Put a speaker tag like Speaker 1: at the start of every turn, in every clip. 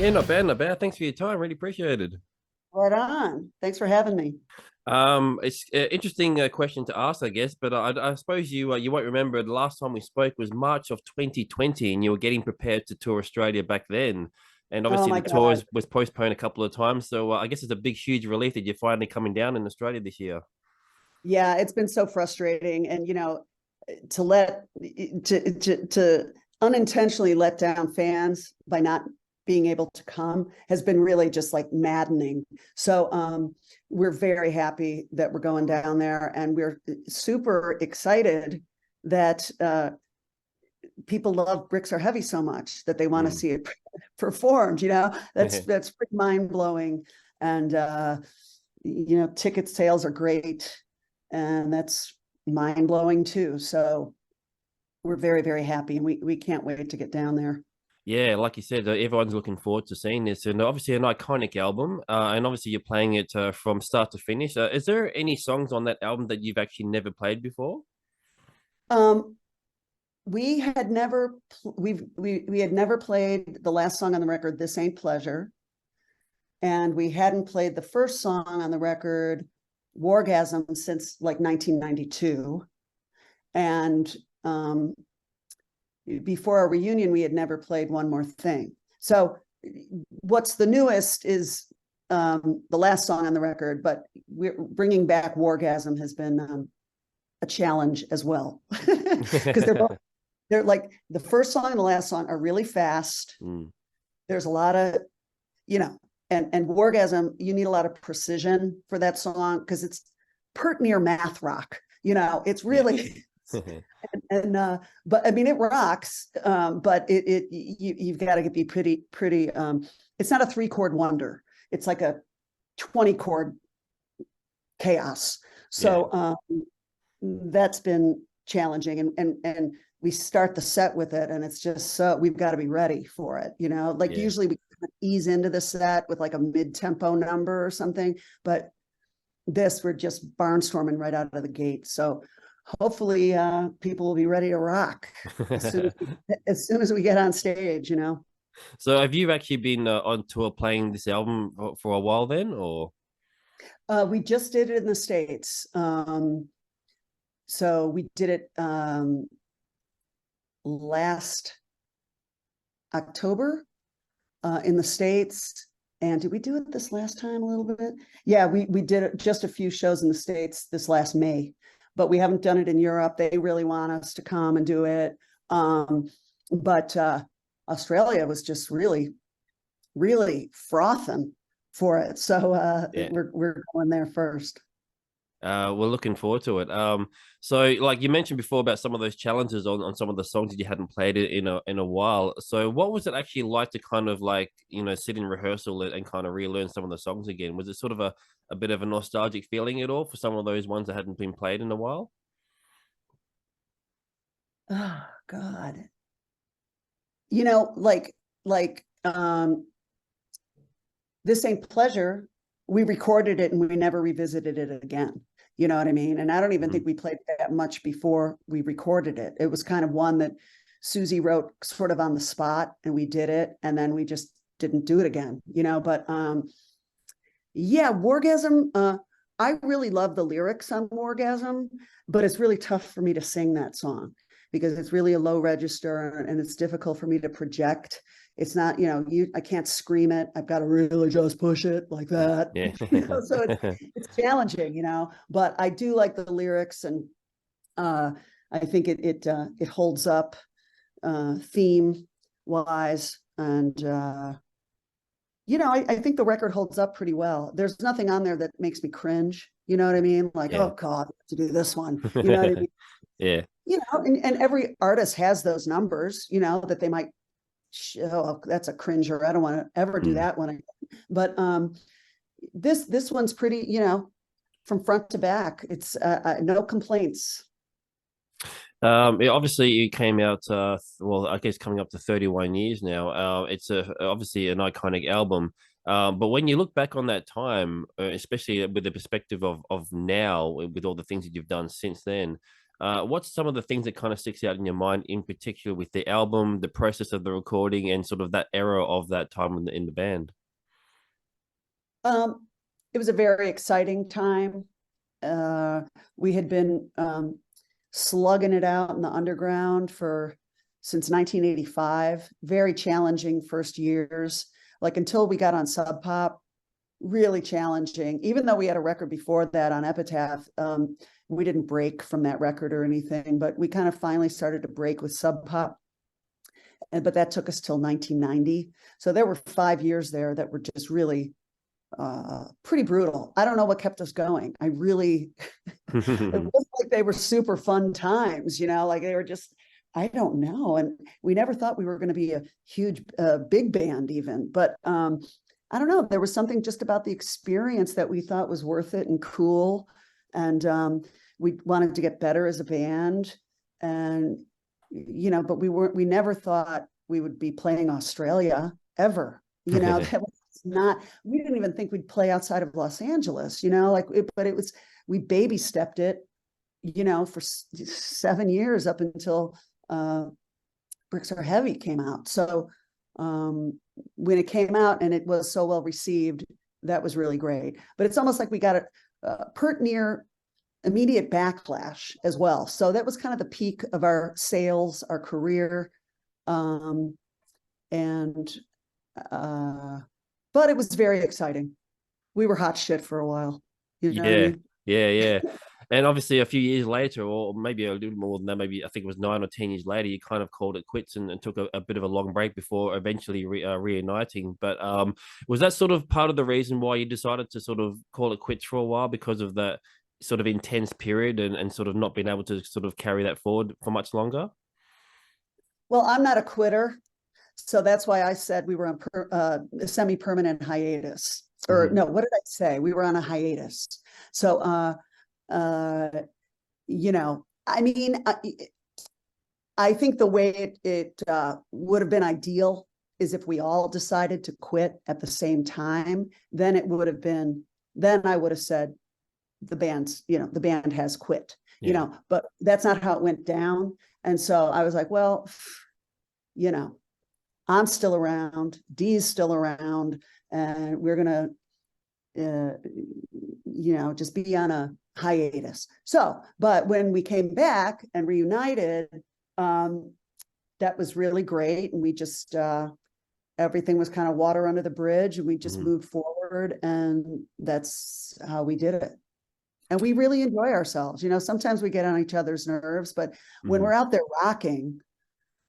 Speaker 1: Yeah, not bad, not bad. Thanks for your time. Really appreciate it.
Speaker 2: Right on. Thanks for having me.
Speaker 1: It's an interesting question to ask, I guess, but I suppose you won't remember the last time we spoke was March of 2020, and you were getting prepared to tour Australia back then. And
Speaker 2: Oh
Speaker 1: obviously the
Speaker 2: my
Speaker 1: tour
Speaker 2: God.
Speaker 1: was postponed a couple of times, so I guess it's a big, huge relief that you're finally coming down in Australia this year.
Speaker 2: Yeah, it's been so frustrating. And to let to unintentionally let down fans by not being able to come has been really just like maddening. So we're very happy that we're going down there, and we're super excited that people love Bricks Are Heavy so much that they want to
Speaker 1: Mm.
Speaker 2: see it performed. That's pretty mind blowing. And ticket sales are great, and that's mind blowing too. So we're very, very happy, and we can't wait to get down there.
Speaker 1: Yeah, like you said, everyone's looking forward to seeing this, and obviously an iconic album. And obviously you're playing it from start to finish. Is there any songs on that album that you've actually never played before?
Speaker 2: Um, we had never we had never played the last song on the record, "This Ain't Pleasure," and we hadn't played the first song on the record, "Wargasm," since like 1992. And before our reunion, we had never played "One More Thing." So what's the newest is the last song on the record, but we're bringing back "Wargasm" has been a challenge as well, because they're like the first song and the last song are really fast.
Speaker 1: Mm.
Speaker 2: There's a lot of, you know, and "Wargasm," you need a lot of precision for that song because it's pert near math rock. It's
Speaker 1: Yeah.
Speaker 2: really and but I mean it rocks, but you've got to be pretty. It's not a 3 chord wonder. It's like a 20 chord chaos.
Speaker 1: Yeah.
Speaker 2: So that's been challenging, and we start the set with it, and it's just so we've got to be ready for it. Like
Speaker 1: Yeah.
Speaker 2: usually we kind of ease into the set with like a mid-tempo number or something, but this we're just barnstorming right out of the gate. So hopefully people will be ready to rock as soon as we get on stage.
Speaker 1: So have you actually been on tour playing this album for a while then, or?
Speaker 2: We just did it in the States. So we did it last October in the States. And did we do it this last time a little bit? Yeah, we did just a few shows in the States this last May, but we haven't done it in Europe. They really want us to come and do it. But Australia was just really, really frothing for it. So
Speaker 1: Yeah.
Speaker 2: we're going there first.
Speaker 1: We're looking forward to it. So like you mentioned before about some of those challenges on some of the songs that you hadn't played it in a while. So what was it actually like to kind of like, sit in rehearsal and kind of relearn some of the songs again? Was it sort of a bit of a nostalgic feeling at all for some of those ones that hadn't been played in a while?
Speaker 2: Oh God. Like "This Ain't Pleasure," we recorded it and we never revisited it again. You know what I mean? And I don't even
Speaker 1: Mhm.
Speaker 2: think we played that much before we recorded it. It was kind of one that Suzi wrote sort of on the spot, and we did it, and then we just didn't do it again. But yeah, "Wargasm," I really love the lyrics on "Wargasm," but it's really tough for me to sing that song because it's really a low register, and it's difficult for me to project. It's not, I can't scream it. I've got to really just push it like that.
Speaker 1: Yeah.
Speaker 2: So it's challenging. But I do like the lyrics, and I think it holds up theme wise, and I think the record holds up pretty well. There's nothing on there that makes me cringe. You know what I mean? Like,
Speaker 1: Yeah.
Speaker 2: oh God, to do this one. You know what I mean?
Speaker 1: Yeah.
Speaker 2: And every artist has those numbers, that they might show. That's a cringer. I don't want to ever do
Speaker 1: Mm.
Speaker 2: that one again. But this one's pretty, from front to back. It's no complaints.
Speaker 1: Obviously it came out, well, I guess coming up to 31 years now. It's obviously an iconic album. But when you look back on that time, especially with the perspective of now, with all the things that you've done since then, What's some of the things that kind of sticks out in your mind, in particular with the album, the process of the recording, and sort of that era of that time in the band?
Speaker 2: It was a very exciting time. We had been slugging it out in the underground since 1985. Very challenging first years, like until we got on Sub Pop. Really challenging. Even though we had a record before that on Epitaph, we didn't break from that record or anything, but we kind of finally started to break with Sub Pop. But that took us till 1990. So there were 5 years there that were just really pretty brutal. I don't know what kept us going. I really, it wasn't like they were super fun times, like they were just, I don't know. And we never thought we were going to be a huge, big band even, but I don't know. There was something just about the experience that we thought was worth it and cool. And we wanted to get better as a band. And, but we never thought we would be playing Australia ever. That was not, we didn't even think we'd play outside of Los Angeles, but it was, we baby stepped it, for 7 years up until Bricks Are Heavy came out. So when it came out and it was so well received, that was really great. But it's almost like we got a pert near immediate backlash as well. So that was kind of the peak of our sales, our career. But it was very exciting. We were hot shit for a while. You know what I mean?
Speaker 1: Yeah. And obviously, a few years later, or maybe a little more than that, maybe I think it was 9 or 10 years later, you kind of called it quits and took a bit of a long break before eventually reuniting. But was that sort of part of the reason why you decided to sort of call it quits for a while, because of that sort of intense period and sort of not being able to sort of carry that forward for much longer?
Speaker 2: Well, I'm not a quitter. So that's why I said we were on a semi-permanent hiatus. Or no, what did I say? We were on a hiatus. So, I mean, I think the way it would have been ideal is if we all decided to quit at the same time. Then it would have been, then I would have said the band has quit, but that's not how it went down. And so I was like, well, I'm still around, Dee's still around, and we're going to, just be on a hiatus. So, but when we came back and reunited, that was really great. And we just, everything was kind of water under the bridge, and we just moved forward, and that's how we did it. And we really enjoy ourselves. Sometimes we get on each other's nerves, but when we're out there rocking,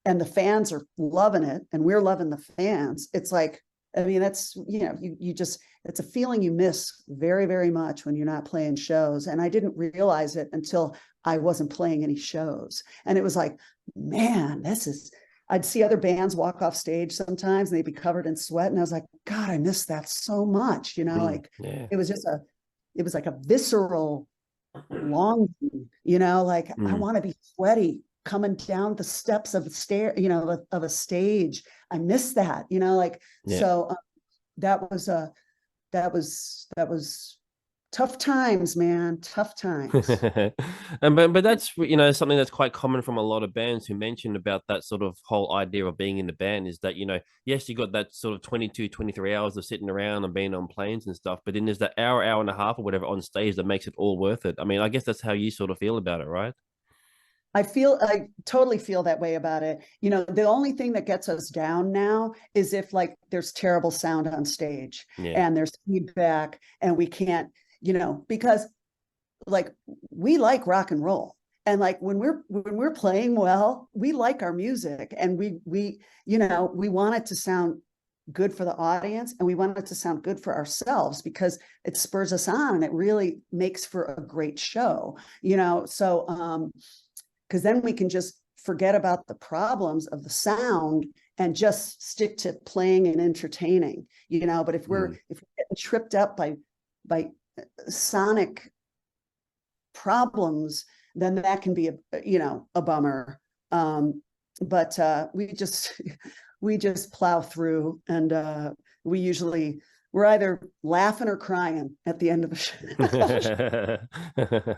Speaker 2: and the fans are loving it and we're loving the fans, it's like, I mean, that's, you just, it's a feeling you miss very, very much when you're not playing shows. And I didn't realize it until I wasn't playing any shows. And it was like, man, I'd see other bands walk off stage sometimes and they'd be covered in sweat. And I was like, God, I miss that so much, it was like a visceral longing, I want to be sweaty coming down the steps of a stair, of a stage. I miss that, so that was tough times, man. Tough times.
Speaker 1: But that's something that's quite common from a lot of bands who mentioned about that sort of whole idea of being in the band, is that yes, you got that sort of 22 23 hours of sitting around and being on planes and stuff, but then there's that hour and a half or whatever on stage that makes it all worth it. I mean, I guess that's how you sort of feel about it, right?
Speaker 2: I totally feel that way about it. The only thing that gets us down now is if there's terrible sound on stage and there's feedback and we can't, because we like rock and roll. And when we're playing well, we like our music, and we want it to sound good for the audience, and we want it to sound good for ourselves, because it spurs us on and it really makes for a great show, so because then we can just forget about the problems of the sound and just stick to playing and entertaining, but if we're getting tripped up by sonic problems, then that can be a bummer. But we just plow through, and we're we're either laughing or crying at the end of the show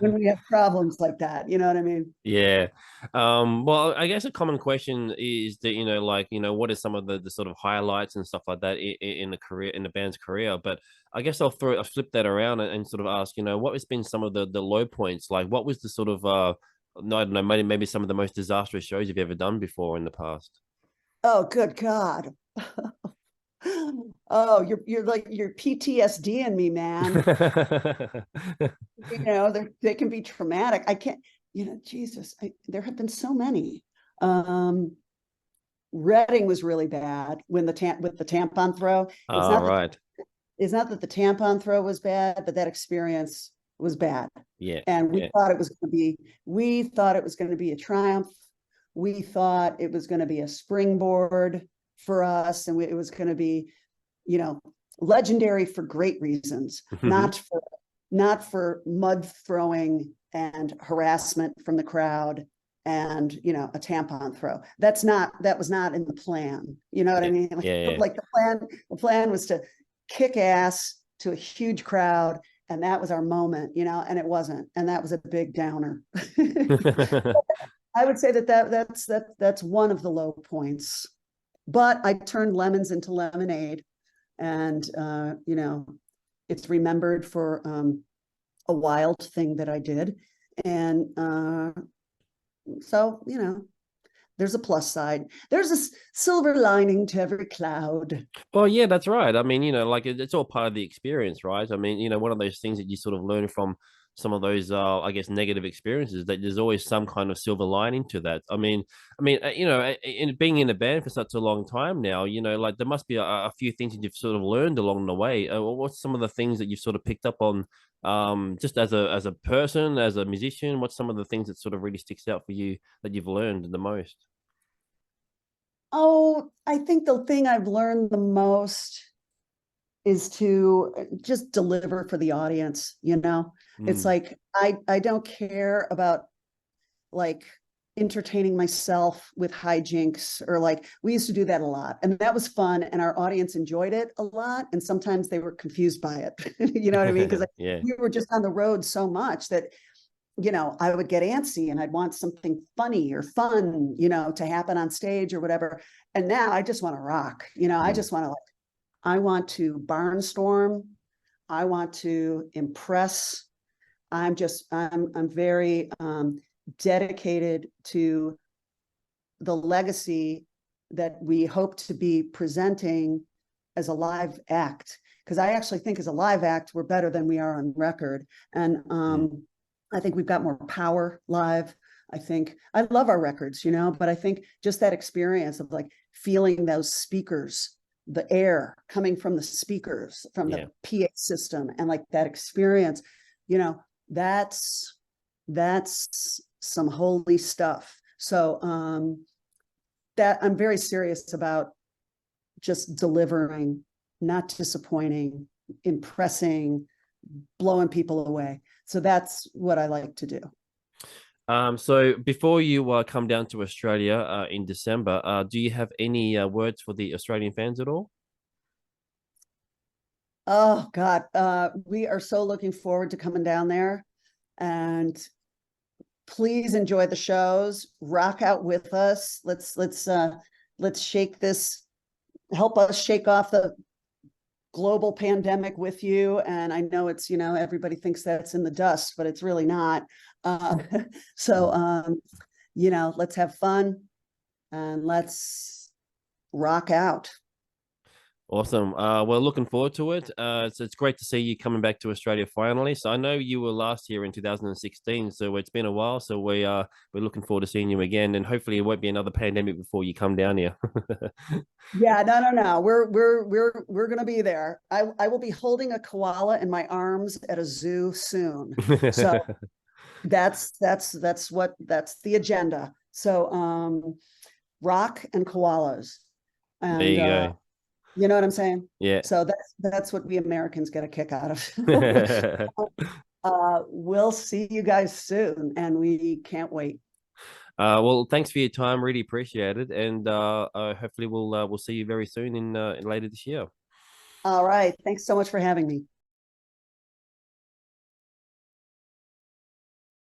Speaker 2: when we have problems like that. You know what I mean?
Speaker 1: Yeah. Well, I guess a common question is that, like, what are some of the sort of highlights and stuff like that in the career, in the band's career? But I guess I'll flip that around and sort of ask, what has been some of the low points? Like, what was the sort of no, I don't know, maybe some of the most disastrous shows you've ever done before in the past?
Speaker 2: Oh, good God. Oh, you're like you're PTSD in me, man. They can be traumatic. I can't, Jesus, there have been so many. um Reading was really bad when with the tampon throw. it's
Speaker 1: All
Speaker 2: not that
Speaker 1: right.
Speaker 2: it's not that the tampon throw was bad, but that experience was bad.
Speaker 1: Yeah.
Speaker 2: And
Speaker 1: Yeah.
Speaker 2: we thought it was going to be a triumph. We thought it was going to be a springboard for us, and it was going to be, legendary for great reasons, not for mud throwing and harassment from the crowd and a tampon throw. That was not in the plan. You know what I
Speaker 1: Yeah.
Speaker 2: mean?
Speaker 1: Yeah.
Speaker 2: Like the plan was to kick ass to a huge crowd, and that was our moment, and it wasn't, and that was a big downer.
Speaker 1: Yeah.
Speaker 2: I would say that's one of the low points. But I turned lemons into lemonade, and it's remembered for a wild thing that I did, and so there's a plus side. There's a silver lining to every cloud.
Speaker 1: Well, yeah, that's right. I mean, like it's all part of the experience, right? I mean, one of those things that you sort of learn from some of those, I guess, negative experiences, that there's always some kind of silver lining to that. In being in a band for such a long time now, like there must be a few things that you've sort of learned along the way. What's some of the things that you've sort of picked up on, just as a person, as a musician? What's some of the things that sort of really sticks out for you that you've learned the most?
Speaker 2: Oh, I think the thing I've learned the most is to just deliver for the audience. It's
Speaker 1: Mm.
Speaker 2: like I don't care about like entertaining myself with hijinks, or like we used to do that a lot, and that was fun, and our audience enjoyed it a lot, and sometimes they were confused by it. You know what I mean? Because
Speaker 1: Yeah.
Speaker 2: we were just on the road so much that I would get antsy and I'd want something funny or fun, to happen on stage or whatever. And now I just want to rock. I
Speaker 1: Mm.
Speaker 2: just want to I want to barnstorm. I want to impress. I'm very dedicated to the legacy that we hope to be presenting as a live act. Because I actually think as a live act, we're better than we are on record. And
Speaker 1: Mm.
Speaker 2: I think we've got more power live. I think I love our records, but I think just that experience of like feeling those speakers, the air coming from the speakers, from
Speaker 1: Yeah.
Speaker 2: the PA system, and like that experience, you know, that's that's some holy stuff. So that I'm very serious about just delivering, not disappointing, impressing, blowing people away. So that's what I like to do.
Speaker 1: So before you come down to Australia in December, do you have any words for the Australian fans at all?
Speaker 2: Oh God, we are so looking forward to coming down there, and please enjoy the shows. Rock out with us. Let's shake this. Help us shake off the global pandemic with you. And I know it's everybody thinks that's in the dust, but it's really not. Uh, so let's have fun and let's rock out.
Speaker 1: Awesome. Well, looking forward to it. It's great to see you coming back to Australia finally. So I know you were last here in 2016, so it's been a while. So we're looking forward to seeing you again, and hopefully it won't be another pandemic before you come down here.
Speaker 2: Yeah, no. We're gonna be there. I will be holding a koala in my arms at a zoo soon. So that's the agenda. So rock and koalas.
Speaker 1: There
Speaker 2: And
Speaker 1: you go.
Speaker 2: you know what I'm saying?
Speaker 1: Yeah.
Speaker 2: So that's what we Americans get a kick out of. We'll see you guys soon, and we can't wait.
Speaker 1: Well, thanks for your time. Really appreciate it, and hopefully we'll see you very soon in later this year.
Speaker 2: All right. Thanks so much for having me.